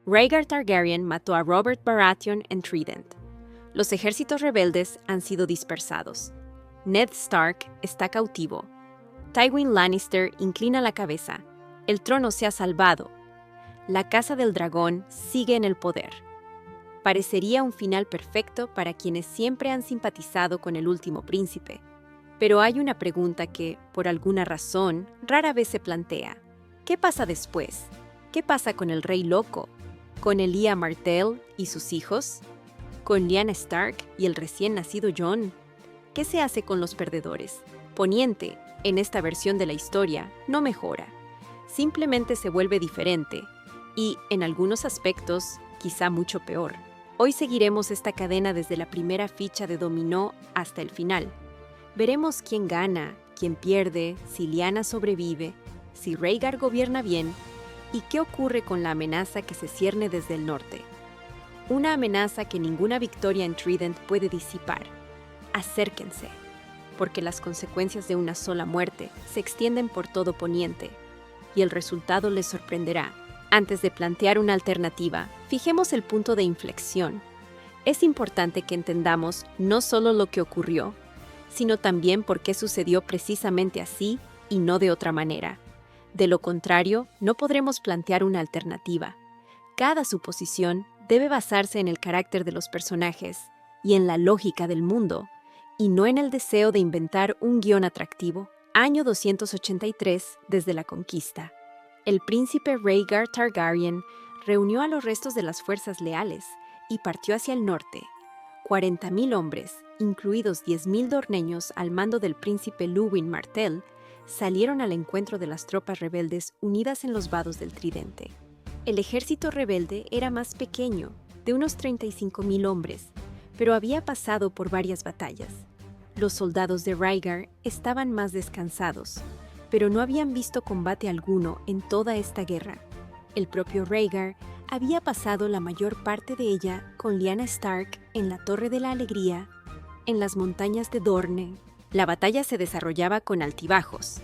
Rhaegar Targaryen mató a Robert Baratheon en Trident. Los ejércitos rebeldes han sido dispersados. Ned Stark está cautivo. Tywin Lannister inclina la cabeza. El trono se ha salvado. La Casa del Dragón sigue en el poder. Parecería un final perfecto para quienes siempre han simpatizado con el último príncipe. Pero hay una pregunta que, por alguna razón, rara vez se plantea. ¿Qué pasa después? ¿Qué pasa con el Rey Loco? ¿Con Elia Martell y sus hijos? ¿Con Lyanna Stark y el recién nacido Jon? ¿Qué se hace con los perdedores? Poniente, en esta versión de la historia, no mejora. Simplemente se vuelve diferente y, en algunos aspectos, quizá mucho peor. Hoy seguiremos esta cadena desde la primera ficha de dominó hasta el final. Veremos quién gana, quién pierde, si Lyanna sobrevive, si Rhaegar gobierna bien y qué ocurre con la amenaza que se cierne desde el norte. Una amenaza que ninguna victoria en Trident puede disipar. Acérquense, porque las consecuencias de una sola muerte se extienden por todo Poniente y el resultado les sorprenderá. Antes de plantear una alternativa, fijemos el punto de inflexión. Es importante que entendamos no solo lo que ocurrió, sino también por qué sucedió precisamente así y no de otra manera. De lo contrario, no podremos plantear una alternativa. Cada suposición debe basarse en el carácter de los personajes y en la lógica del mundo, y no en el deseo de inventar un guión atractivo. Año 283 desde la conquista. El príncipe Rhaegar Targaryen reunió a los restos de las fuerzas leales y partió hacia el norte. 40.000 hombres, incluidos 10.000 dorneños al mando del príncipe Luwin Martell, salieron al encuentro de las tropas rebeldes unidas en los vados del Tridente. El ejército rebelde era más pequeño, de unos 35.000 hombres, pero había pasado por varias batallas. Los soldados de Rhaegar estaban más descansados, pero no habían visto combate alguno en toda esta guerra. El propio Rhaegar había pasado la mayor parte de ella con Lyanna Stark en la Torre de la Alegría, en las montañas de Dorne. La batalla se desarrollaba con altibajos.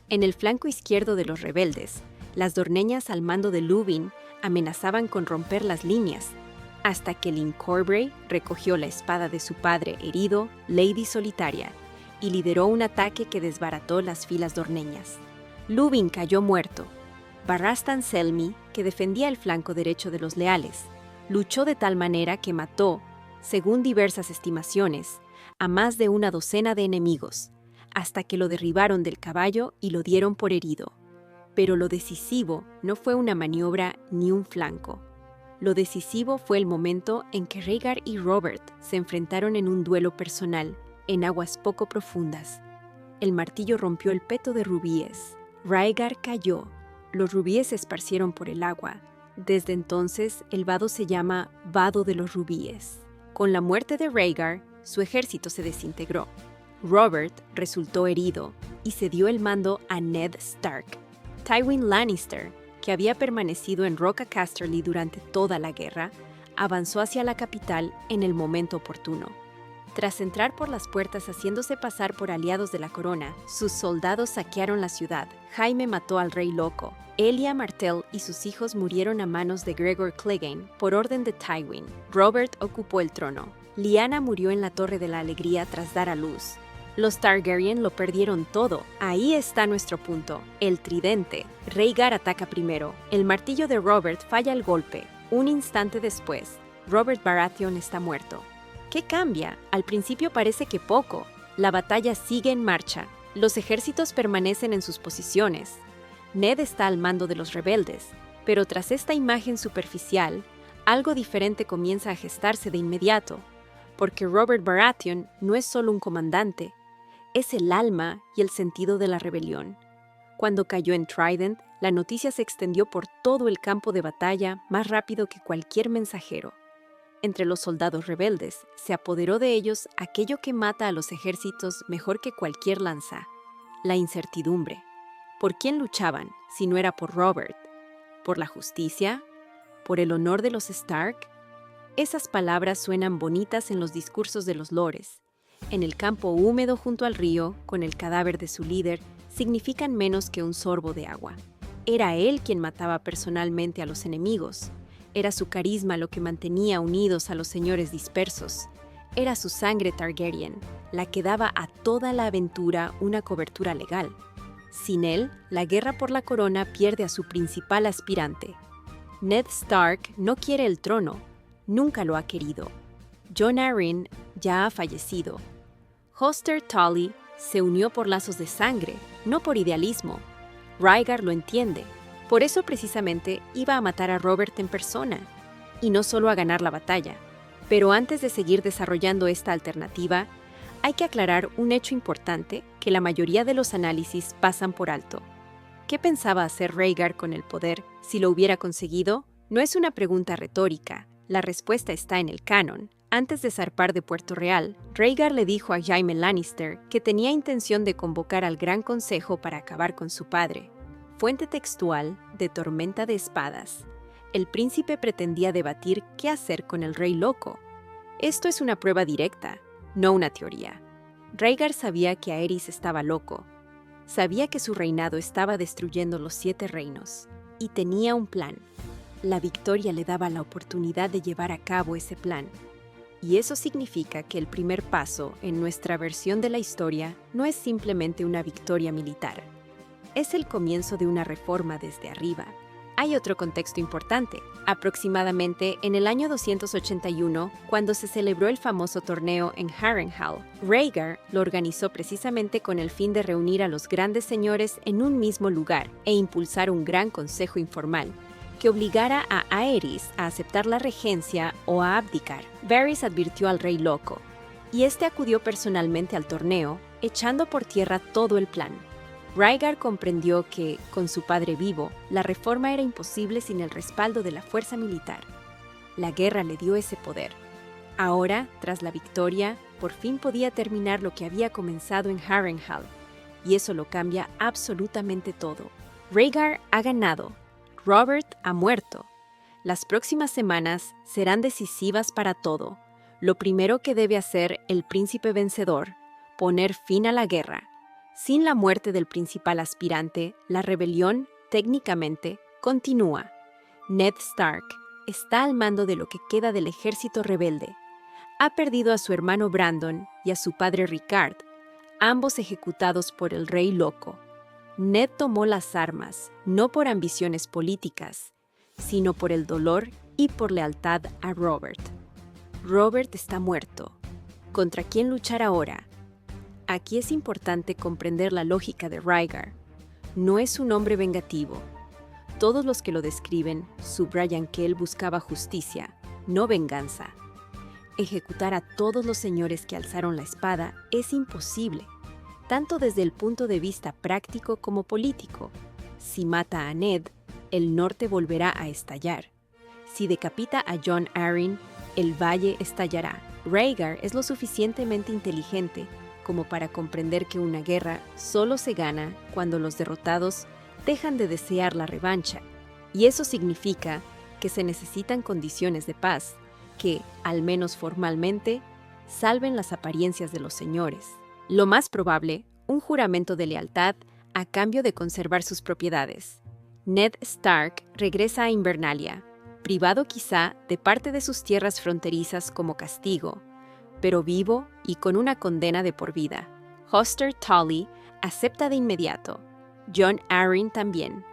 En el flanco izquierdo de los rebeldes, las dorneñas al mando de Luwin amenazaban con romper las líneas, hasta que Lyn Corbray recogió la espada de su padre herido, Lady Solitaria, y lideró un ataque que desbarató las filas dorneñas. Luwin cayó muerto. Barristan Selmy, que defendía el flanco derecho de los leales, luchó de tal manera que mató, según diversas estimaciones, a más de una docena de enemigos, hasta que lo derribaron del caballo y lo dieron por herido. Pero lo decisivo no fue una maniobra ni un flanco. Lo decisivo fue el momento en que Rhaegar y Robert se enfrentaron en un duelo personal, en aguas poco profundas. El martillo rompió el peto de rubíes. Rhaegar cayó. Los rubíes se esparcieron por el agua. Desde entonces, el vado se llama Vado de los Rubíes. Con la muerte de Rhaegar, su ejército se desintegró. Robert resultó herido y cedió el mando a Ned Stark. Tywin Lannister, que había permanecido en Roca Casterly durante toda la guerra, avanzó hacia la capital en el momento oportuno. Tras entrar por las puertas haciéndose pasar por aliados de la corona, sus soldados saquearon la ciudad. Jaime mató al Rey Loco. Elia Martell y sus hijos murieron a manos de Gregor Clegane por orden de Tywin. Robert ocupó el trono. Lyanna murió en la Torre de la Alegría tras dar a luz. Los Targaryen lo perdieron todo. Ahí está nuestro punto. El tridente. Rhaegar ataca primero. El martillo de Robert falla el golpe. Un instante después, Robert Baratheon está muerto. ¿Qué cambia? Al principio parece que poco. La batalla sigue en marcha. Los ejércitos permanecen en sus posiciones. Ned está al mando de los rebeldes. Pero tras esta imagen superficial, algo diferente comienza a gestarse de inmediato. Porque Robert Baratheon no es solo un comandante, es el alma y el sentido de la rebelión. Cuando cayó en Trident, la noticia se extendió por todo el campo de batalla más rápido que cualquier mensajero. Entre los soldados rebeldes, se apoderó de ellos aquello que mata a los ejércitos mejor que cualquier lanza: la incertidumbre. ¿Por quién luchaban si no era por Robert? ¿Por la justicia? ¿Por el honor de los Stark? Esas palabras suenan bonitas en los discursos de los lores. En el campo húmedo junto al río, con el cadáver de su líder, significan menos que un sorbo de agua. Era él quien mataba personalmente a los enemigos. Era su carisma lo que mantenía unidos a los señores dispersos. Era su sangre Targaryen, la que daba a toda la aventura una cobertura legal. Sin él, la guerra por la corona pierde a su principal aspirante. Ned Stark no quiere el trono, nunca lo ha querido. Jon Arryn ya ha fallecido. Hoster Tully se unió por lazos de sangre, no por idealismo. Rhaegar lo entiende, por eso precisamente iba a matar a Robert en persona, y no solo a ganar la batalla. Pero antes de seguir desarrollando esta alternativa, hay que aclarar un hecho importante que la mayoría de los análisis pasan por alto. ¿Qué pensaba hacer Rhaegar con el poder si lo hubiera conseguido? No es una pregunta retórica, la respuesta está en el canon. Antes de zarpar de Puerto Real, Rhaegar le dijo a Jaime Lannister que tenía intención de convocar al Gran Consejo para acabar con su padre. Fuente textual de Tormenta de Espadas. El príncipe pretendía debatir qué hacer con el Rey Loco. Esto es una prueba directa, no una teoría. Rhaegar sabía que Aerys estaba loco. Sabía que su reinado estaba destruyendo los 7 reinos. Y tenía un plan. La victoria le daba la oportunidad de llevar a cabo ese plan. Y eso significa que el primer paso en nuestra versión de la historia no es simplemente una victoria militar. Es el comienzo de una reforma desde arriba. Hay otro contexto importante. Aproximadamente en el año 281, cuando se celebró el famoso torneo en Harrenhal, Rhaegar lo organizó precisamente con el fin de reunir a los grandes señores en un mismo lugar e impulsar un gran consejo informal que obligara a Aerys a aceptar la regencia o a abdicar. Varys advirtió al Rey Loco, y este acudió personalmente al torneo, echando por tierra todo el plan. Rhaegar comprendió que, con su padre vivo, la reforma era imposible sin el respaldo de la fuerza militar. La guerra le dio ese poder. Ahora, tras la victoria, por fin podía terminar lo que había comenzado en Harrenhal, y eso lo cambia absolutamente todo. Rhaegar ha ganado. Robert ha muerto. Las próximas semanas serán decisivas para todo. Lo primero que debe hacer el príncipe vencedor, poner fin a la guerra. Sin la muerte del principal aspirante, la rebelión, técnicamente, continúa. Ned Stark está al mando de lo que queda del ejército rebelde. Ha perdido a su hermano Brandon y a su padre Rickard, ambos ejecutados por el Rey Loco. Ned tomó las armas, no por ambiciones políticas, sino por el dolor y por lealtad a Robert. Robert está muerto. ¿Contra quién luchar ahora? Aquí es importante comprender la lógica de Rhaegar. No es un hombre vengativo. Todos los que lo describen subrayan que él buscaba justicia, no venganza. Ejecutar a todos los señores que alzaron la espada es imposible, tanto desde el punto de vista práctico como político. Si mata a Ned, el norte volverá a estallar. Si decapita a Jon Arryn, el valle estallará. Rhaegar es lo suficientemente inteligente como para comprender que una guerra solo se gana cuando los derrotados dejan de desear la revancha. Y eso significa que se necesitan condiciones de paz que, al menos formalmente, salven las apariencias de los señores. Lo más probable, un juramento de lealtad a cambio de conservar sus propiedades. Ned Stark regresa a Invernalia, privado quizá de parte de sus tierras fronterizas como castigo, pero vivo y con una condena de por vida. Hoster Tully acepta de inmediato. Jon Arryn también.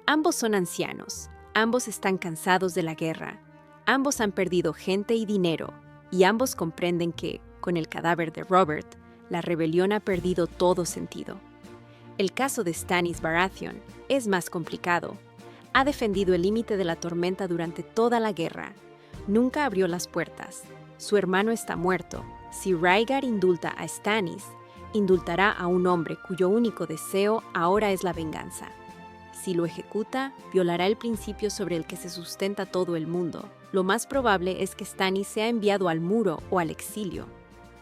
Ambos son ancianos, ambos están cansados de la guerra, ambos han perdido gente y dinero, y ambos comprenden que, con el cadáver de Robert, la rebelión ha perdido todo sentido. El caso de Stannis Baratheon es más complicado. Ha defendido el límite de la tormenta durante toda la guerra. Nunca abrió las puertas. Su hermano está muerto. Si Rhaegar indulta a Stannis, indultará a un hombre cuyo único deseo ahora es la venganza. Si lo ejecuta, violará el principio sobre el que se sustenta todo el mundo. Lo más probable es que Stannis sea enviado al muro o al exilio.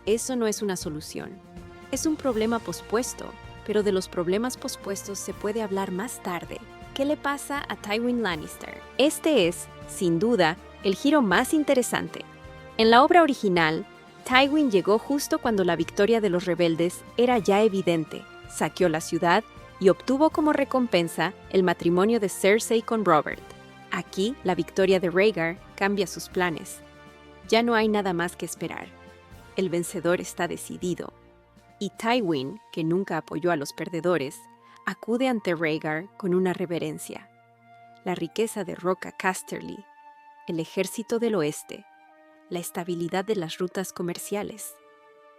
Eso no es una solución. Es un problema pospuesto, pero de los problemas pospuestos se puede hablar más tarde. ¿Qué le pasa a Tywin Lannister? Este es, sin duda, el giro más interesante. En la obra original, Tywin llegó justo cuando la victoria de los rebeldes era ya evidente, saqueó la ciudad y obtuvo como recompensa el matrimonio de Cersei con Robert. Aquí, la victoria de Rhaegar cambia sus planes. Ya no hay nada más que esperar. El vencedor está decidido. Y Tywin, que nunca apoyó a los perdedores, acude ante Rhaegar con una reverencia. La riqueza de Roca Casterly, el ejército del oeste, la estabilidad de las rutas comerciales.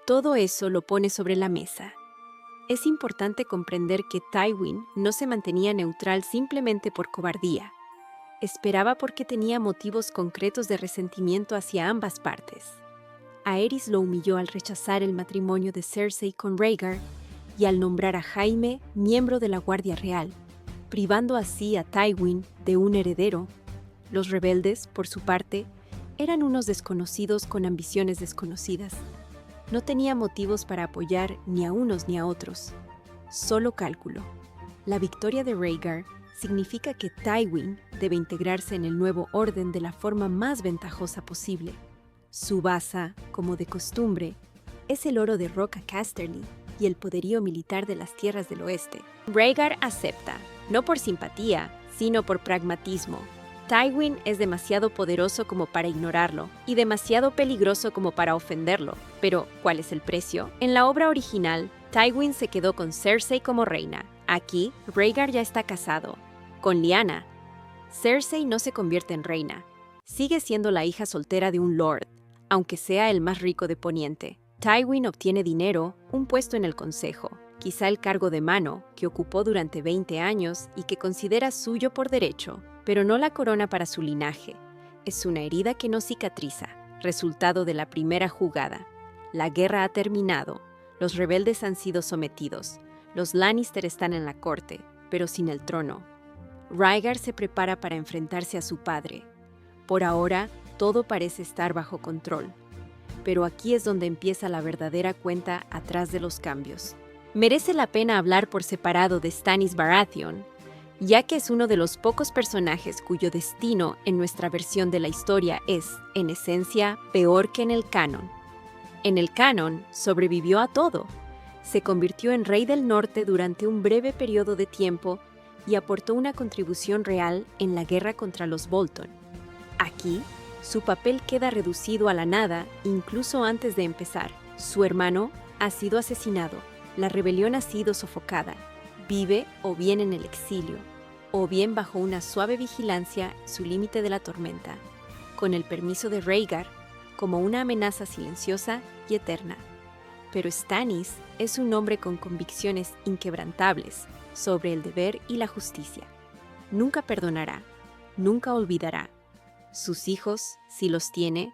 Todo eso lo pone sobre la mesa. Es importante comprender que Tywin no se mantenía neutral simplemente por cobardía. Esperaba porque tenía motivos concretos de resentimiento hacia ambas partes. Aerys lo humilló al rechazar el matrimonio de Cersei con Rhaegar y al nombrar a Jaime miembro de la Guardia Real, privando así a Tywin de un heredero. Los rebeldes, por su parte, eran unos desconocidos con ambiciones desconocidas. No tenía motivos para apoyar ni a unos ni a otros. Solo cálculo. La victoria de Rhaegar significa que Tywin debe integrarse en el nuevo orden de la forma más ventajosa posible. Su baza, como de costumbre, es el oro de Roca Casterly y el poderío militar de las tierras del oeste. Rhaegar acepta, no por simpatía, sino por pragmatismo. Tywin es demasiado poderoso como para ignorarlo y demasiado peligroso como para ofenderlo. Pero, ¿cuál es el precio? En la obra original, Tywin se quedó con Cersei como reina. Aquí, Rhaegar ya está casado, con Lyanna. Cersei no se convierte en reina. Sigue siendo la hija soltera de un lord, aunque sea el más rico de Poniente. Tywin obtiene dinero, un puesto en el consejo, quizá el cargo de mano, que ocupó durante 20 años y que considera suyo por derecho, pero no la corona para su linaje. Es una herida que no cicatriza, resultado de la primera jugada. La guerra ha terminado, los rebeldes han sido sometidos, los Lannister están en la corte, pero sin el trono. Rhaegar se prepara para enfrentarse a su padre. Por ahora, todo parece estar bajo control. Pero aquí es donde empieza la verdadera cuenta atrás de los cambios. Merece la pena hablar por separado de Stannis Baratheon, ya que es uno de los pocos personajes cuyo destino en nuestra versión de la historia es, en esencia, peor que en el canon. En el canon, sobrevivió a todo. Se convirtió en rey del norte durante un breve periodo de tiempo y aportó una contribución real en la guerra contra los Bolton. Aquí, su papel queda reducido a la nada incluso antes de empezar. Su hermano ha sido asesinado, la rebelión ha sido sofocada, vive o bien en el exilio, o bien bajo una suave vigilancia su límite de la tormenta, con el permiso de Rhaegar, como una amenaza silenciosa y eterna. Pero Stannis es un hombre con convicciones inquebrantables sobre el deber y la justicia. Nunca perdonará, nunca olvidará. Sus hijos, si los tiene,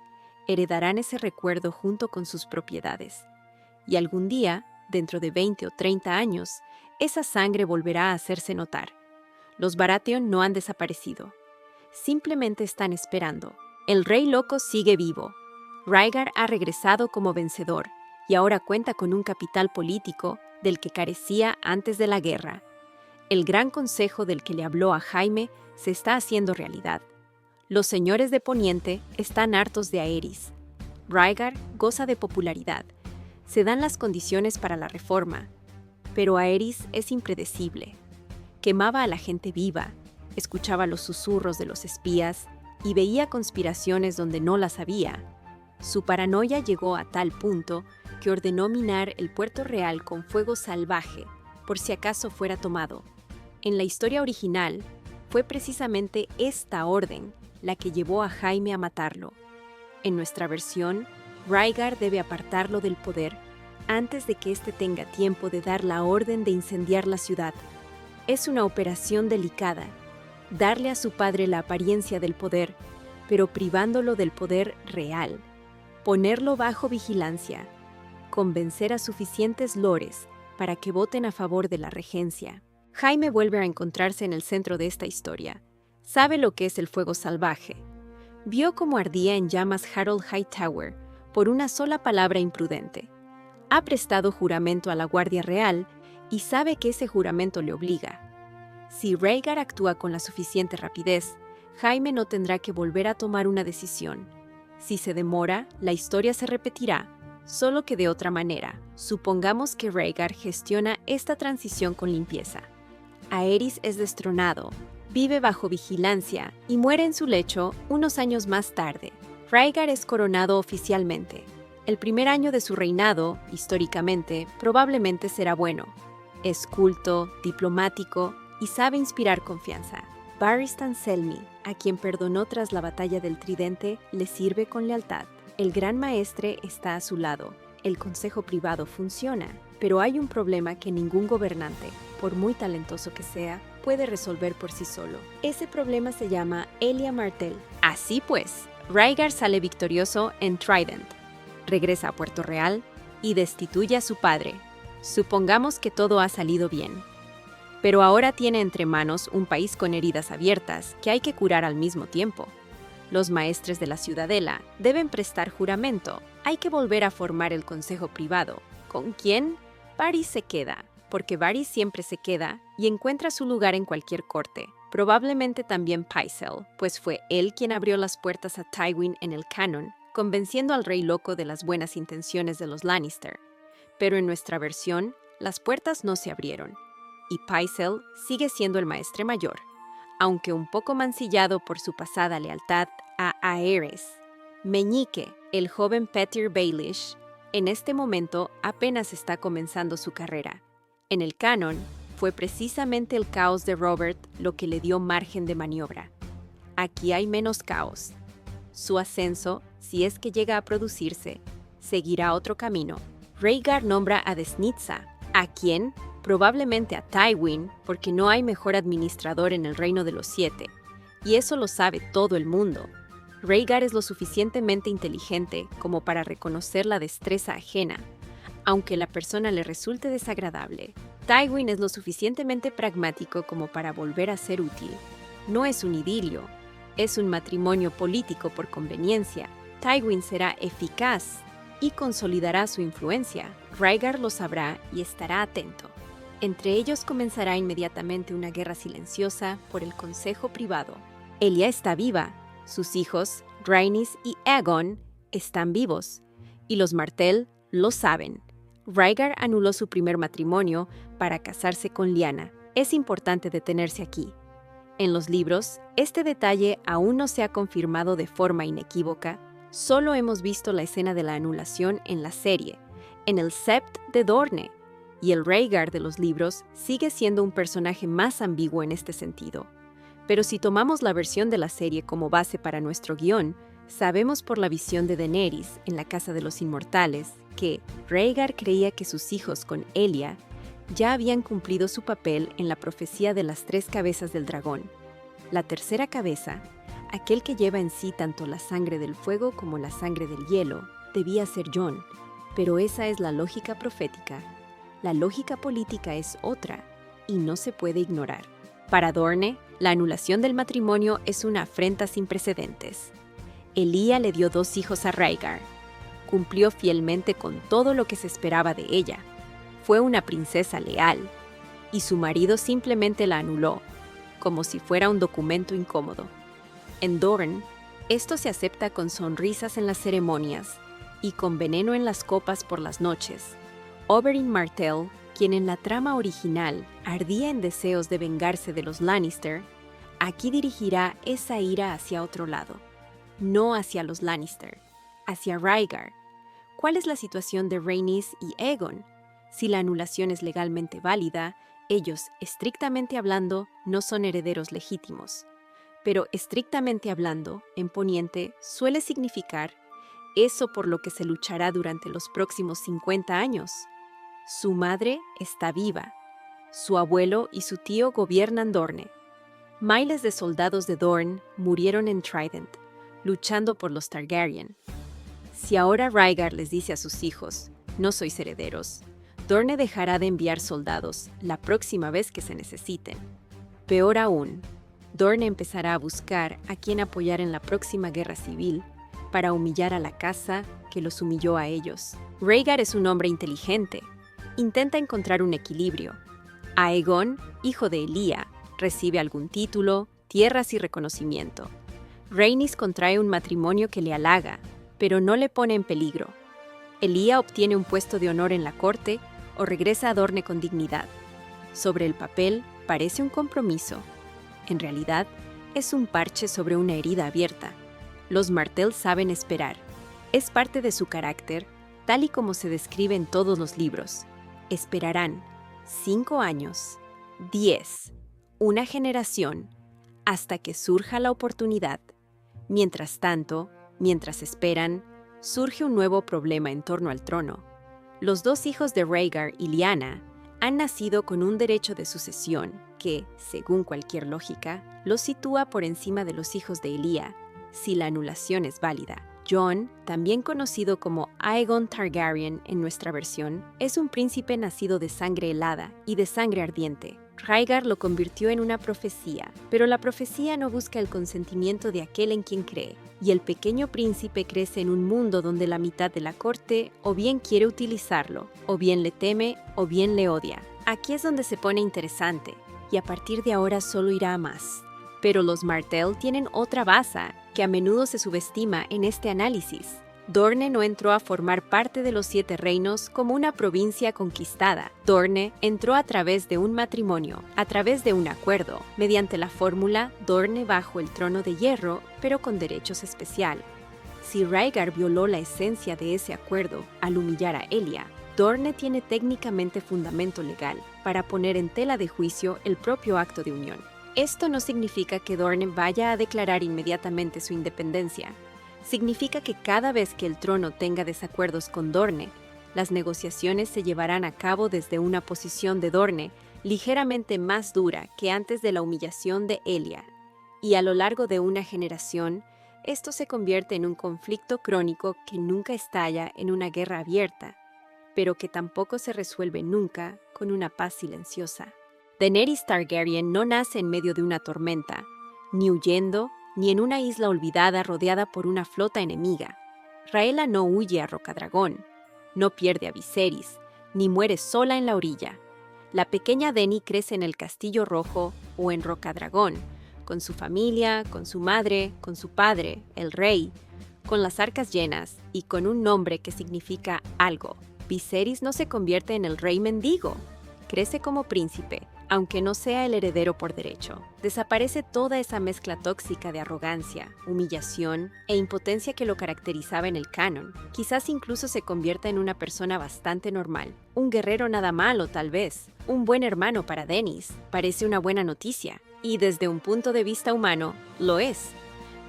heredarán ese recuerdo junto con sus propiedades. Y algún día, dentro de 20 o 30 años, esa sangre volverá a hacerse notar. Los Baratheon no han desaparecido. Simplemente están esperando. El Rey Loco sigue vivo. Rhaegar ha regresado como vencedor y ahora cuenta con un capital político del que carecía antes de la guerra. El gran consejo del que le habló a Jaime se está haciendo realidad. Los señores de Poniente están hartos de Aerys. Rhaegar goza de popularidad. Se dan las condiciones para la reforma. Pero Aerys es impredecible. Quemaba a la gente viva, escuchaba los susurros de los espías y veía conspiraciones donde no las había. Su paranoia llegó a tal punto que ordenó minar el puerto real con fuego salvaje, por si acaso fuera tomado. En la historia original, fue precisamente esta orden la que llevó a Jaime a matarlo. En nuestra versión, Rhaegar debe apartarlo del poder antes de que éste tenga tiempo de dar la orden de incendiar la ciudad. Es una operación delicada, darle a su padre la apariencia del poder, pero privándolo del poder real, ponerlo bajo vigilancia, convencer a suficientes lores para que voten a favor de la regencia. Jaime vuelve a encontrarse en el centro de esta historia. Sabe lo que es el fuego salvaje. Vio cómo ardía en llamas Harold Hightower por una sola palabra imprudente. Ha prestado juramento a la Guardia Real y sabe que ese juramento le obliga. Si Rhaegar actúa con la suficiente rapidez, Jaime no tendrá que volver a tomar una decisión. Si se demora, la historia se repetirá, solo que de otra manera. Supongamos que Rhaegar gestiona esta transición con limpieza. Aerys es destronado, vive bajo vigilancia y muere en su lecho unos años más tarde. Rhaegar es coronado oficialmente. El primer año de su reinado, históricamente, probablemente será bueno. Es culto, diplomático y sabe inspirar confianza. Barristan Selmy, a quien perdonó tras la batalla del Tridente, le sirve con lealtad. El Gran Maestre está a su lado. El Consejo Privado funciona, pero hay un problema que ningún gobernante, por muy talentoso que sea, puede resolver por sí solo. Ese problema se llama Elia Martell. Así pues, Rhaegar sale victorioso en Trident, regresa a Puerto Real y destituye a su padre. Supongamos que todo ha salido bien. Pero ahora tiene entre manos un país con heridas abiertas que hay que curar al mismo tiempo. Los maestres de la Ciudadela deben prestar juramento. Hay que volver a formar el Consejo Privado. ¿Con quién? Varys se queda, porque Varys siempre se queda y encuentra su lugar en cualquier corte. Probablemente también Pycelle, pues fue él quien abrió las puertas a Tywin en el canon, convenciendo al rey loco de las buenas intenciones de los Lannister. Pero en nuestra versión, las puertas no se abrieron, y Pycelle sigue siendo el maestre mayor, aunque un poco mancillado por su pasada lealtad a Aerys. Meñique, el joven Petyr Baelish, en este momento apenas está comenzando su carrera. En el canon, fue precisamente el caos de Robert lo que le dio margen de maniobra. Aquí hay menos caos. Su ascenso, si es que llega a producirse, seguirá otro camino. Rhaegar nombra a Desnitza, a quien, probablemente a Tywin, porque no hay mejor administrador en el Reino de los Siete, y eso lo sabe todo el mundo. Rhaegar es lo suficientemente inteligente como para reconocer la destreza ajena, aunque la persona le resulte desagradable. Tywin es lo suficientemente pragmático como para volver a ser útil. No es un idilio, es un matrimonio político por conveniencia. Tywin será eficaz y consolidará su influencia. Rhaegar lo sabrá y estará atento. Entre ellos comenzará inmediatamente una guerra silenciosa por el Consejo Privado. Elia está viva. Sus hijos, Rhaenys y Aegon, están vivos. Y los Martell lo saben. Rhaegar anuló su primer matrimonio para casarse con Lyanna. Es importante detenerse aquí. En los libros, este detalle aún no se ha confirmado de forma inequívoca. Solo hemos visto la escena de la anulación en la serie, en el Sept de Dorne, y el Rhaegar de los libros sigue siendo un personaje más ambiguo en este sentido. Pero si tomamos la versión de la serie como base para nuestro guión, sabemos por la visión de Daenerys en la Casa de los Inmortales que Rhaegar creía que sus hijos con Elia ya habían cumplido su papel en la profecía de las 3 cabezas del dragón. La tercera cabeza, aquel que lleva en sí tanto la sangre del fuego como la sangre del hielo, debía ser Jon, pero esa es la lógica profética. La lógica política es otra, y no se puede ignorar. Para Dorne, la anulación del matrimonio es una afrenta sin precedentes. Elia le dio 2 hijos a Rhaegar. Cumplió fielmente con todo lo que se esperaba de ella. Fue una princesa leal, y su marido simplemente la anuló, como si fuera un documento incómodo. En Dorne, esto se acepta con sonrisas en las ceremonias y con veneno en las copas por las noches. Oberyn Martell, quien en la trama original ardía en deseos de vengarse de los Lannister, aquí dirigirá esa ira hacia otro lado. No hacia los Lannister, hacia Rhaegar. ¿Cuál es la situación de Rhaenys y Aegon? Si la anulación es legalmente válida, ellos, estrictamente hablando, no son herederos legítimos. Pero estrictamente hablando, en Poniente suele significar eso por lo que se luchará durante los próximos 50 años. Su madre está viva. Su abuelo y su tío gobiernan Dorne. Miles de soldados de Dorne murieron en Trident, luchando por los Targaryen. Si ahora Rhaegar les dice a sus hijos, no sois herederos, Dorne dejará de enviar soldados la próxima vez que se necesiten. Peor aún, Dorne empezará a buscar a quien apoyar en la próxima guerra civil para humillar a la casa que los humilló a ellos. Rhaegar es un hombre inteligente. Intenta encontrar un equilibrio. Aegon, hijo de Elia, recibe algún título, tierras y reconocimiento. Rhaenys contrae un matrimonio que le halaga, pero no le pone en peligro. Elia obtiene un puesto de honor en la corte o regresa a Dorne con dignidad. Sobre el papel, parece un compromiso. En realidad, es un parche sobre una herida abierta. Los Martell saben esperar. Es parte de su carácter, tal y como se describe en todos los libros. Esperarán 5 años, 10, una generación, hasta que surja la oportunidad. Mientras tanto, mientras esperan, surge un nuevo problema en torno al trono. Los 2 hijos de Rhaegar y Lyanna han nacido con un derecho de sucesión que, según cualquier lógica, los sitúa por encima de los hijos de Elia, si la anulación es válida. Jon, también conocido como Aegon Targaryen en nuestra versión, es un príncipe nacido de sangre helada y de sangre ardiente. Rhaegar lo convirtió en una profecía, pero la profecía no busca el consentimiento de aquel en quien cree, y el pequeño príncipe crece en un mundo donde la mitad de la corte o bien quiere utilizarlo, o bien le teme, o bien le odia. Aquí es donde se pone interesante, y a partir de ahora solo irá a más. Pero los Martell tienen otra baza que a menudo se subestima en este análisis. Dorne no entró a formar parte de los 7 reinos como una provincia conquistada. Dorne entró a través de un matrimonio, a través de un acuerdo, mediante la fórmula Dorne bajo el trono de hierro, pero con derechos especiales. Si Rhaegar violó la esencia de ese acuerdo al humillar a Elia, Dorne tiene técnicamente fundamento legal para poner en tela de juicio el propio acto de unión. Esto no significa que Dorne vaya a declarar inmediatamente su independencia. Significa que cada vez que el trono tenga desacuerdos con Dorne, las negociaciones se llevarán a cabo desde una posición de Dorne ligeramente más dura que antes de la humillación de Elia. Y a lo largo de una generación, esto se convierte en un conflicto crónico que nunca estalla en una guerra abierta, pero que tampoco se resuelve nunca con una paz silenciosa. Daenerys Targaryen no nace en medio de una tormenta, ni huyendo, ni en una isla olvidada rodeada por una flota enemiga. Rhaella no huye a Rocadragón, no pierde a Viserys, ni muere sola en la orilla. La pequeña Dany crece en el Castillo Rojo o en Rocadragón, con su familia, con su madre, con su padre, el rey, con las arcas llenas y con un nombre que significa algo. Viserys no se convierte en el rey mendigo, crece como príncipe, aunque no sea el heredero por derecho. Desaparece toda esa mezcla tóxica de arrogancia, humillación e impotencia que lo caracterizaba en el canon. Quizás incluso se convierta en una persona bastante normal. Un guerrero nada malo, tal vez. Un buen hermano para Daenerys. Parece una buena noticia. Y desde un punto de vista humano, lo es.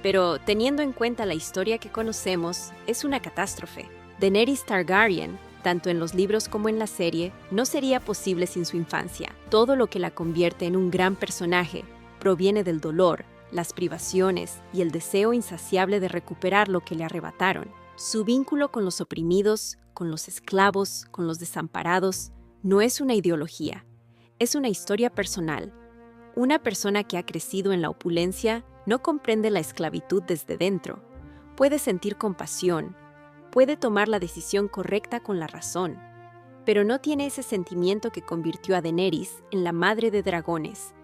Pero teniendo en cuenta la historia que conocemos, es una catástrofe. Daenerys Targaryen, tanto en los libros como en la serie, no sería posible sin su infancia. Todo lo que la convierte en un gran personaje proviene del dolor, las privaciones y el deseo insaciable de recuperar lo que le arrebataron. Su vínculo con los oprimidos, con los esclavos, con los desamparados, no es una ideología, es una historia personal. Una persona que ha crecido en la opulencia no comprende la esclavitud desde dentro. Puede sentir compasión, puede tomar la decisión correcta con la razón, pero no tiene ese sentimiento que convirtió a Daenerys en la madre de dragones.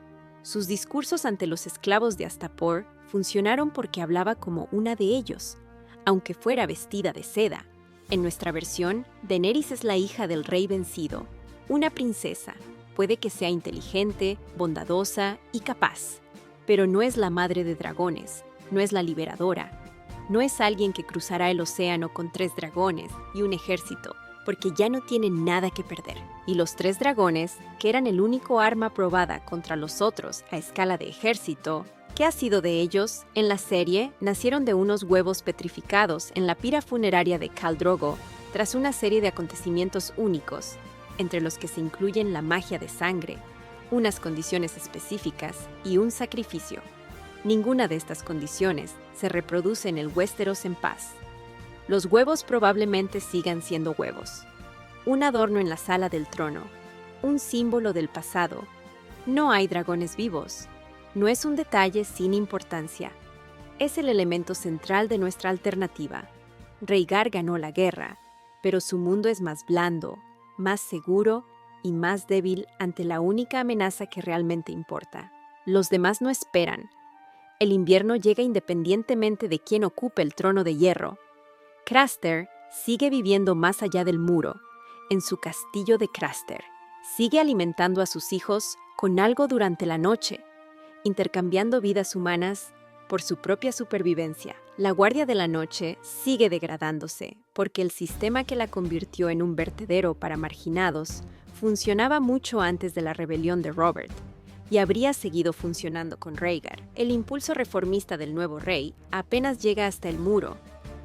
Sus discursos ante los esclavos de Astapor funcionaron porque hablaba como una de ellos, aunque fuera vestida de seda. En nuestra versión, Daenerys es la hija del rey vencido, una princesa. Puede que sea inteligente, bondadosa y capaz, pero no es la madre de dragones, no es la liberadora. No es alguien que cruzará el océano con 3 dragones y un ejército, porque ya no tiene nada que perder. Y los 3 dragones, que eran el único arma probada contra los otros a escala de ejército, ¿qué ha sido de ellos? En la serie, nacieron de unos huevos petrificados en la pira funeraria de Khal Drogo, tras una serie de acontecimientos únicos, entre los que se incluyen la magia de sangre, unas condiciones específicas y un sacrificio. Ninguna de estas condiciones se reproduce en el Westeros en paz. Los huevos probablemente sigan siendo huevos. Un adorno en la sala del trono, un símbolo del pasado. No hay dragones vivos. No es un detalle sin importancia. Es el elemento central de nuestra alternativa. Rhaegar ganó la guerra, pero su mundo es más blando, más seguro y más débil ante la única amenaza que realmente importa. Los demás no esperan. El invierno llega independientemente de quién ocupe el trono de hierro. Craster sigue viviendo más allá del muro, en su castillo de Craster. Sigue alimentando a sus hijos con algo durante la noche. intercambiando vidas humanas por su propia supervivencia. La Guardia de la Noche sigue degradándose porque el sistema que la convirtió en un vertedero para marginados funcionaba mucho antes de la rebelión de Robert y habría seguido funcionando con Rhaegar. El impulso reformista del nuevo rey apenas llega hasta el muro,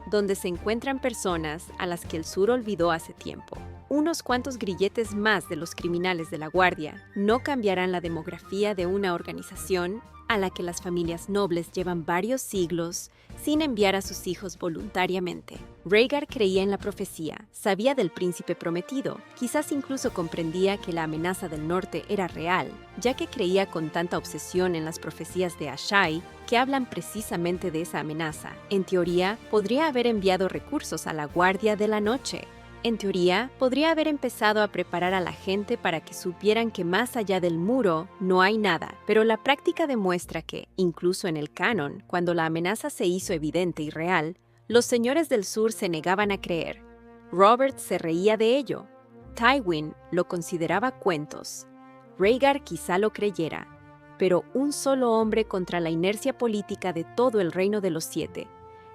donde se encuentran personas a las que el sur olvidó hace tiempo. Unos cuantos grilletes más de los criminales de la Guardia no cambiarán la demografía de una organización a la que las familias nobles llevan varios siglos sin enviar a sus hijos voluntariamente. Rhaegar creía en la profecía, sabía del príncipe prometido, quizás incluso comprendía que la amenaza del norte era real, ya que creía con tanta obsesión en las profecías de Asshai que hablan precisamente de esa amenaza. En teoría, podría haber enviado recursos a la Guardia de la Noche. En teoría, podría haber empezado a preparar a la gente para que supieran que más allá del muro no hay nada, pero la práctica demuestra que, incluso en el canon, cuando la amenaza se hizo evidente y real, los señores del sur se negaban a creer. Robert se reía de ello. Tywin lo consideraba cuentos. Rhaegar quizá lo creyera, pero un solo hombre contra la inercia política de todo el Reino de los Siete,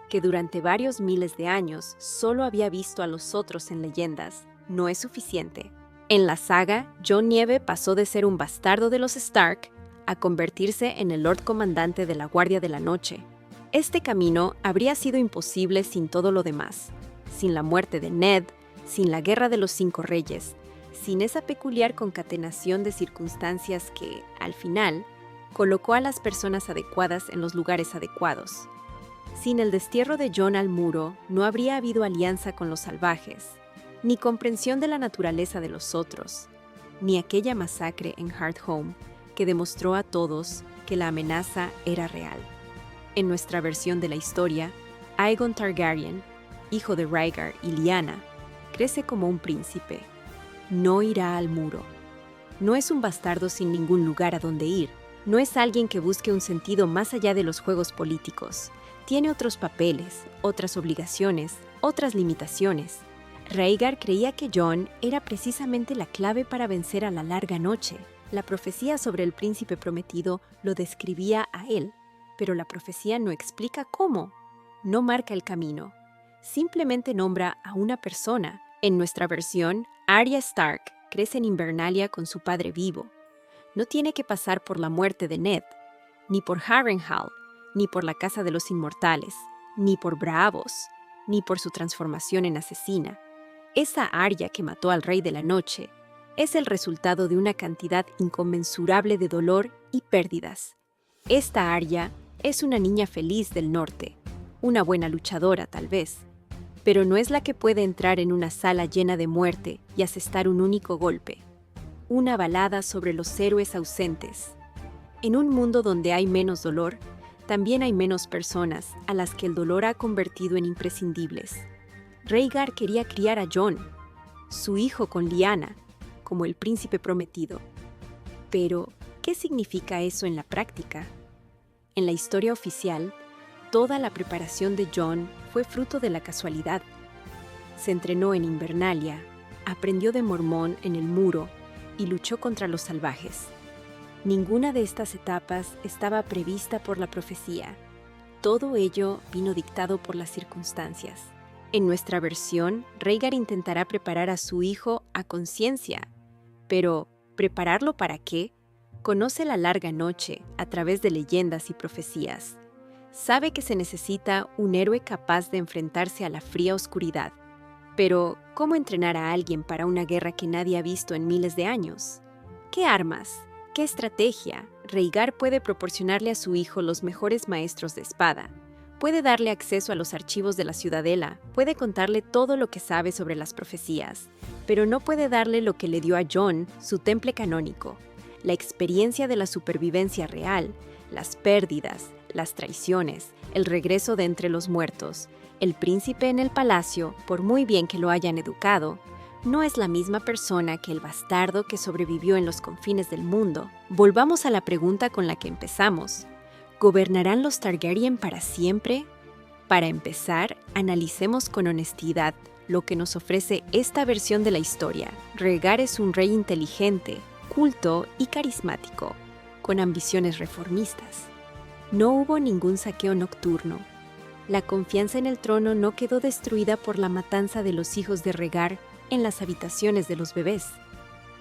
que durante varios miles de años solo había visto a los otros en leyendas, no es suficiente. En la saga, Jon Nieve pasó de ser un bastardo de los Stark a convertirse en el Lord Comandante de la Guardia de la Noche. Este camino habría sido imposible sin todo lo demás, sin la muerte de Ned, sin la Guerra de los Cinco Reyes, sin esa peculiar concatenación de circunstancias que, al final, colocó a las personas adecuadas en los lugares adecuados. Sin el destierro de Jon al muro, no habría habido alianza con los salvajes, ni comprensión de la naturaleza de los otros, ni aquella masacre en Hardhome que demostró a todos que la amenaza era real. En nuestra versión de la historia, Aegon Targaryen, hijo de Rhaegar y Lyanna, crece como un príncipe. No irá al muro. No es un bastardo sin ningún lugar a donde ir. No es alguien que busque un sentido más allá de los juegos políticos. Tiene otros papeles, otras obligaciones, otras limitaciones. Rhaegar creía que Jon era precisamente la clave para vencer a la larga noche. La profecía sobre el príncipe prometido lo describía a él, pero la profecía no explica cómo, no marca el camino. Simplemente nombra a una persona. En nuestra versión, Arya Stark crece en Invernalia con su padre vivo. No tiene que pasar por la muerte de Ned, ni por Harrenhal, ni por la Casa de los Inmortales, ni por Braavos, ni por su transformación en asesina. Esa Arya que mató al Rey de la Noche es el resultado de una cantidad inconmensurable de dolor y pérdidas. Esta Arya es una niña feliz del norte, una buena luchadora tal vez, pero no es la que puede entrar en una sala llena de muerte y asestar un único golpe. Una balada sobre los héroes ausentes. En un mundo donde hay menos dolor, también hay menos personas a las que el dolor ha convertido en imprescindibles. Rhaegar quería criar a Jon, su hijo con Lyanna, como el príncipe prometido. Pero, ¿qué significa eso en la práctica? En la historia oficial, toda la preparación de Jon fue fruto de la casualidad. Se entrenó en Invernalia, aprendió de Mormont en el muro y luchó contra los salvajes. Ninguna de estas etapas estaba prevista por la profecía. Todo ello vino dictado por las circunstancias. En nuestra versión, Rhaegar intentará preparar a su hijo a conciencia. Pero, ¿prepararlo para qué? Conoce la larga noche a través de leyendas y profecías. Sabe que se necesita un héroe capaz de enfrentarse a la fría oscuridad. Pero, ¿cómo entrenar a alguien para una guerra que nadie ha visto en miles de años? ¿Qué armas? ¿Qué estrategia? Rhaegar puede proporcionarle a su hijo los mejores maestros de espada. Puede darle acceso a los archivos de la Ciudadela, puede contarle todo lo que sabe sobre las profecías, pero no puede darle lo que le dio a Jon, su temple canónico, la experiencia de la supervivencia real, las pérdidas, las traiciones, el regreso de entre los muertos. El príncipe en el palacio, por muy bien que lo hayan educado, no es la misma persona que el bastardo que sobrevivió en los confines del mundo. Volvamos a la pregunta con la que empezamos. ¿Gobernarán los Targaryen para siempre? Para empezar, analicemos con honestidad lo que nos ofrece esta versión de la historia. Rhaegar es un rey inteligente, culto y carismático. con ambiciones reformistas. No hubo ningún saqueo nocturno. La confianza en el trono no quedó destruida por la matanza de los hijos de Rhaegar en las habitaciones de los bebés.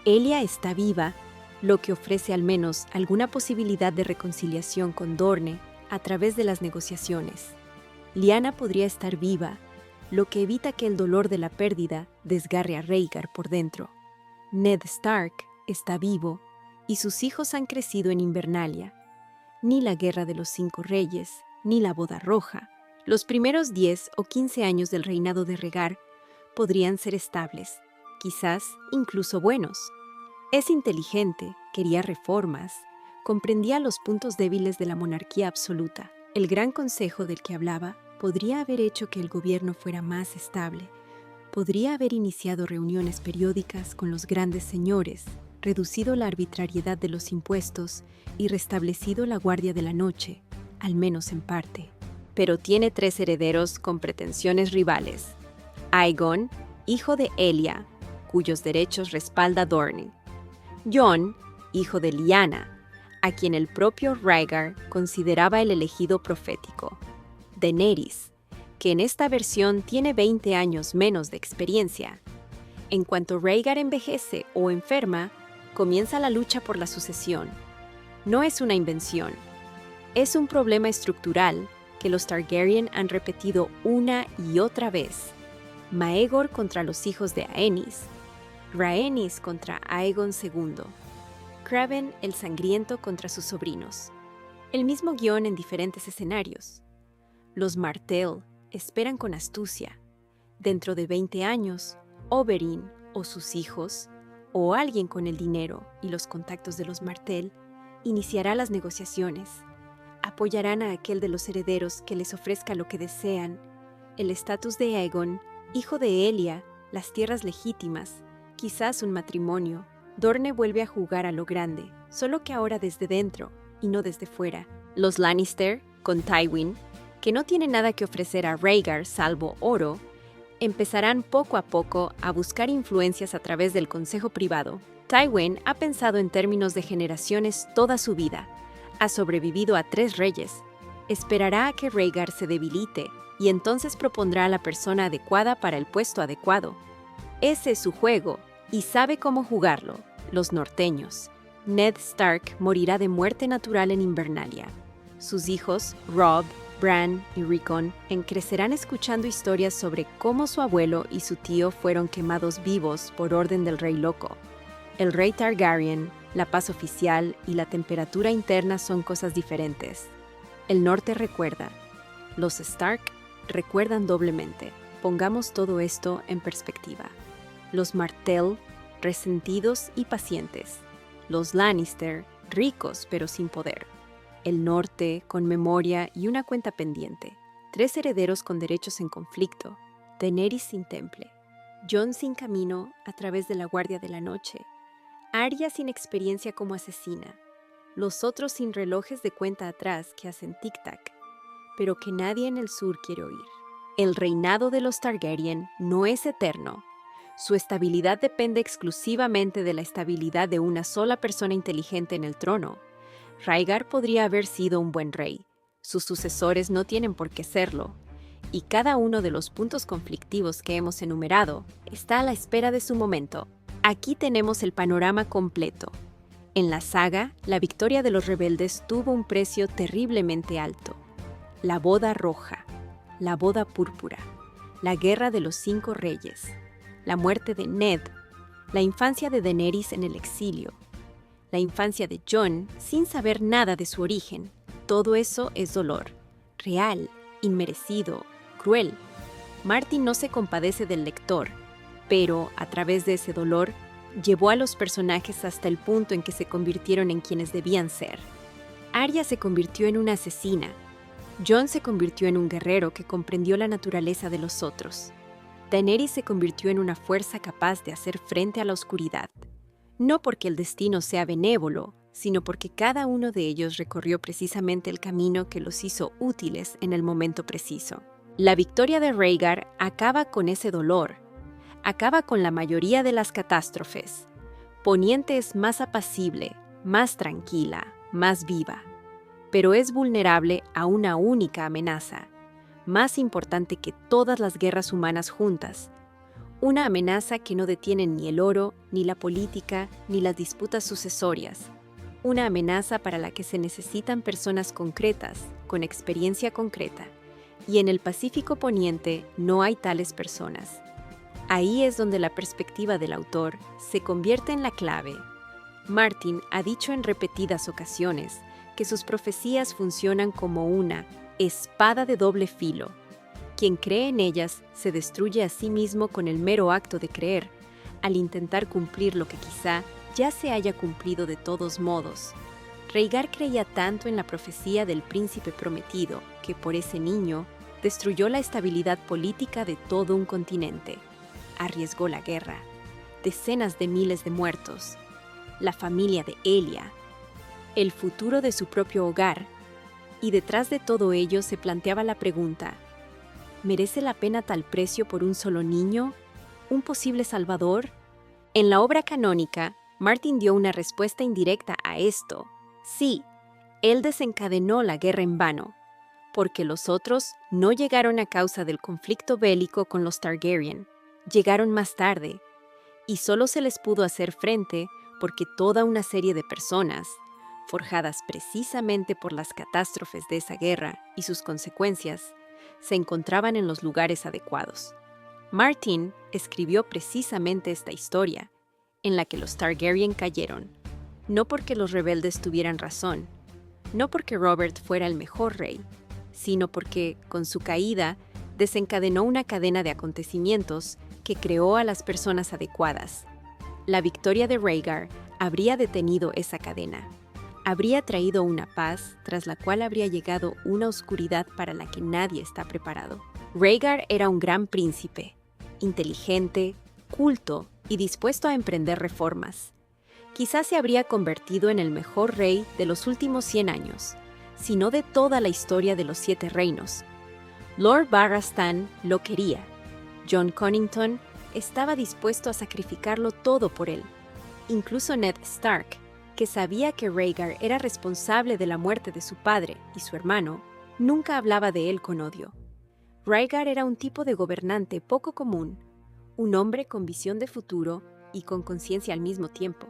Elia está viva, lo que ofrece al menos alguna posibilidad de reconciliación con Dorne a través de las negociaciones. Lyanna podría estar viva, lo que evita que el dolor de la pérdida desgarre a Rhaegar por dentro. Ned Stark está vivo y sus hijos han crecido en Invernalia. Ni la Guerra de los Cinco Reyes, ni la Boda Roja, los primeros 10 o 15 años del reinado de Rhaegar podrían ser estables, quizás incluso buenos. Es inteligente, quería reformas, comprendía los puntos débiles de la monarquía absoluta. El Gran Consejo del que hablaba podría haber hecho que el gobierno fuera más estable. Podría haber iniciado reuniones periódicas con los grandes señores, reducido la arbitrariedad de los impuestos y restablecido la guardia de la noche, al menos en parte. Pero tiene 3 herederos con pretensiones rivales. Aegon, hijo de Elia, cuyos derechos respalda Dorne. Jon, hijo de Lyanna, a quien el propio Rhaegar consideraba el elegido profético. Daenerys, que en esta versión tiene 20 años menos de experiencia. En cuanto Rhaegar envejece o enferma, comienza la lucha por la sucesión. No es una invención. Es un problema estructural que los Targaryen han repetido una y otra vez. Maegor contra los hijos de Aenys, Rhaenys contra Aegon II, Craven el Sangriento contra sus sobrinos. El mismo guión en diferentes escenarios. Los Martell esperan con astucia. Dentro de 20 años, Oberyn o sus hijos, o alguien con el dinero y los contactos de los Martell, iniciará las negociaciones. Apoyarán a aquel de los herederos que les ofrezca lo que desean, el estatus de Aegon, hijo de Elia, las tierras legítimas, quizás un matrimonio. Dorne vuelve a jugar a lo grande, solo que ahora desde dentro y no desde fuera. Los Lannister, con Tywin, que no tiene nada que ofrecer a Rhaegar salvo oro, empezarán poco a poco a buscar influencias a través del consejo privado. Tywin ha pensado en términos de generaciones toda su vida. Ha sobrevivido a 3 reyes. Esperará a que Rhaegar se debilite y entonces propondrá a la persona adecuada para el puesto adecuado. Ese es su juego y sabe cómo jugarlo, los norteños. Ned Stark morirá de muerte natural en Invernalia. Sus hijos, Robb, Bran y Rickon, crecerán escuchando historias sobre cómo su abuelo y su tío fueron quemados vivos por orden del Rey Loco. El Rey Targaryen, la paz oficial y la temperatura interna son cosas diferentes. El norte recuerda. Los Stark recuerdan doblemente. Pongamos todo esto en perspectiva. Los Martell, resentidos y pacientes. Los Lannister, ricos pero sin poder. El norte, con memoria y una cuenta pendiente. 3 herederos con derechos en conflicto. Daenerys sin temple. Jon sin camino a través de la guardia de la noche. Arya sin experiencia como asesina. Los otros sin relojes de cuenta atrás que hacen tic-tac, pero que nadie en el sur quiere oír. El reinado de los Targaryen no es eterno. Su estabilidad depende exclusivamente de la estabilidad de una sola persona inteligente en el trono. Rhaegar podría haber sido un buen rey. Sus sucesores no tienen por qué serlo. Y cada uno de los puntos conflictivos que hemos enumerado está a la espera de su momento. Aquí tenemos el panorama completo. En la saga, la victoria de los rebeldes tuvo un precio terriblemente alto. La Boda Roja, la Boda Púrpura, la Guerra de los 5 Reyes, la muerte de Ned, la infancia de Daenerys en el exilio, la infancia de Jon sin saber nada de su origen. Todo eso es dolor, real, inmerecido, cruel. Martin no se compadece del lector, pero, a través de ese dolor, llevó a los personajes hasta el punto en que se convirtieron en quienes debían ser. Arya se convirtió en una asesina. Jon se convirtió en un guerrero que comprendió la naturaleza de los otros. Daenerys se convirtió en una fuerza capaz de hacer frente a la oscuridad. No porque el destino sea benévolo, sino porque cada uno de ellos recorrió precisamente el camino que los hizo útiles en el momento preciso. La victoria de Rhaegar acaba con ese dolor, acaba con la mayoría de las catástrofes. Poniente es más apacible, más tranquila, más viva, pero es vulnerable a una única amenaza, más importante que todas las guerras humanas juntas. Una amenaza que no detiene ni el oro, ni la política, ni las disputas sucesorias. Una amenaza para la que se necesitan personas concretas, con experiencia concreta. Y en el Pacífico Poniente no hay tales personas. Ahí es donde la perspectiva del autor se convierte en la clave. Martin ha dicho en repetidas ocasiones que sus profecías funcionan como una espada de doble filo. Quien cree en ellas se destruye a sí mismo con el mero acto de creer, al intentar cumplir lo que quizá ya se haya cumplido de todos modos. Rhaegar creía tanto en la profecía del príncipe prometido que por ese niño destruyó la estabilidad política de todo un continente. Arriesgó la guerra, decenas de miles de muertos, la familia de Elia, el futuro de su propio hogar, y detrás de todo ello se planteaba la pregunta: ¿merece la pena tal precio por un solo niño? ¿Un posible salvador? En la obra canónica, Martin dio una respuesta indirecta a esto. Sí, él desencadenó la guerra en vano, porque los otros no llegaron a causa del conflicto bélico con los Targaryen. Llegaron más tarde, y solo se les pudo hacer frente porque toda una serie de personas, forjadas precisamente por las catástrofes de esa guerra y sus consecuencias, se encontraban en los lugares adecuados. Martin escribió precisamente esta historia, en la que los Targaryen cayeron, no porque los rebeldes tuvieran razón, no porque Robert fuera el mejor rey, sino porque, con su caída, desencadenó una cadena de acontecimientos que creó a las personas adecuadas. La victoria de Rhaegar habría detenido esa cadena. Habría traído una paz tras la cual habría llegado una oscuridad para la que nadie está preparado. Rhaegar era un gran príncipe, inteligente, culto y dispuesto a emprender reformas. Quizás se habría convertido en el mejor rey de los últimos 100 años, si no de toda la historia de los 7 reinos. Lord Barristan lo quería. Jon Connington estaba dispuesto a sacrificarlo todo por él. Incluso Ned Stark, que sabía que Rhaegar era responsable de la muerte de su padre y su hermano, nunca hablaba de él con odio. Rhaegar era un tipo de gobernante poco común, un hombre con visión de futuro y con conciencia al mismo tiempo.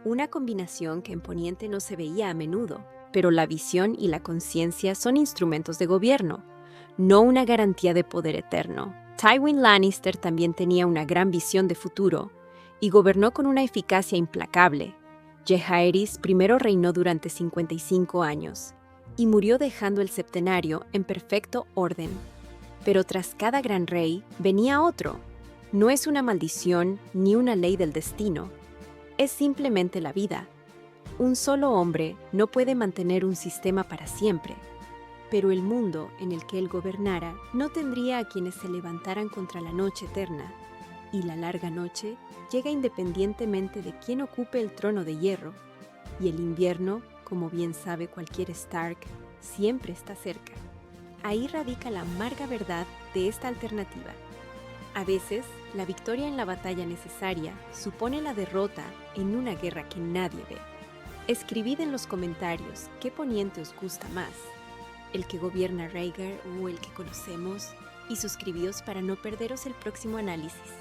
Una combinación que en Poniente no se veía a menudo, pero la visión y la conciencia son instrumentos de gobierno, no una garantía de poder eterno. Tywin Lannister también tenía una gran visión de futuro y gobernó con una eficacia implacable. Jaehaerys primero reinó durante 55 años y murió dejando el septenario en perfecto orden. Pero tras cada gran rey venía otro. No es una maldición ni una ley del destino. Es simplemente la vida. Un solo hombre no puede mantener un sistema para siempre, pero el mundo en el que él gobernara no tendría a quienes se levantaran contra la noche eterna, y la larga noche llega independientemente de quién ocupe el trono de hierro, y el invierno, como bien sabe cualquier Stark, siempre está cerca. Ahí radica la amarga verdad de esta alternativa. A veces, la victoria en la batalla necesaria supone la derrota en una guerra que nadie ve. Escribid en los comentarios qué poniente os gusta más, el que gobierna Rhaegar o el que conocemos, y suscribíos para no perderos el próximo análisis.